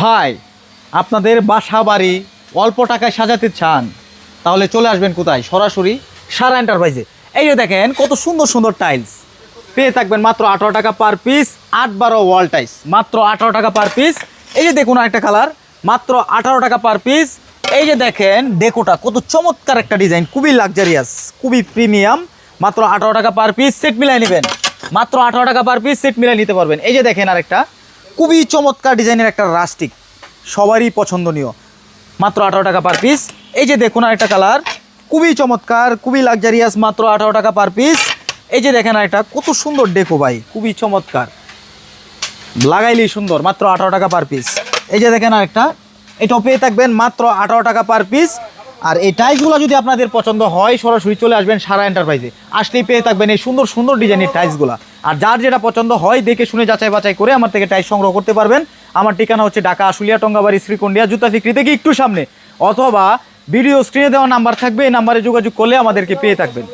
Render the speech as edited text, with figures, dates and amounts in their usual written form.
ভাই আপনাদের বাসা বাড়ি অল্প টাকায় সাজাতে চান তাহলে চলে আসবেন কোথায়? সরাসরি সারা এন্টারপ্রাইজে। এই যে দেখেন কত সুন্দর সুন্দর টাইলস পেয়ে থাকবেন মাত্র 18 টাকা পার পিস। 8-12 ওয়াল টাইলস মাত্র 18 টাকা পার পিস। এই যে দেখুন আরেকটা কালার মাত্র 18 টাকা পার পিস। এই যে দেখেন ডেকোটা কত চমৎকার একটা ডিজাইন, খুবই লাক্সারিয়াস, খুবই প্রিমিয়াম, মাত্র 18 টাকা পার পিস। সেট মিলাই নেবেন মাত্র 18 টাকা পার পিস, সেট মিলাই নিতে পারবেন। এই যে দেখেন আরেকটা খুবই চমৎকার ডিজাইনের একটা রাস্টিক, সবারই পছন্দনীয়, মাত্র 18 টাকা পার পিস। এই যে দেখুন আরেকটা কালার খুবই চমৎকার, খুবই লাক্সারিয়াস, মাত্র 18 টাকা পার পিস। এই যে দেখেন আরেকটা কত সুন্দর ডেকো ভাই, খুবই চমৎকার, লাগাইলেই সুন্দর, মাত্র 18 টাকা পার পিস। এই যে দেখেন আরেকটা, এটাও পেয়ে থাকবেন মাত্র 18 টাকা পার পিস। আর এই টাইলসগুলো যদি আপনাদের পছন্দ হয় সরাসরি চলে আসবেন সারা এন্টারপ্রাইজে, আসলেই পেয়ে থাকবেন এই সুন্দর সুন্দর ডিজাইনের টাইলসগুলো। আর যার যেটা পছন্দ হয় দেখে শুনে যাচাই বাছাই করে আমার থেকে টাইলস সংগ্রহ করতে পারবেন। আমার ঠিকানা হচ্ছে ঢাকা আশুলিয়া টঙ্গাবাড়ি শ্রীকুন্ডিয়া জুতা ফিক্রি থেকে একটু সামনে, অথবা ভিডিও স্ক্রিনে দেওয়া নাম্বার থাকবে, এই নাম্বারে যোগাযোগ করলে আমাদেরকে পেয়ে থাকবেন।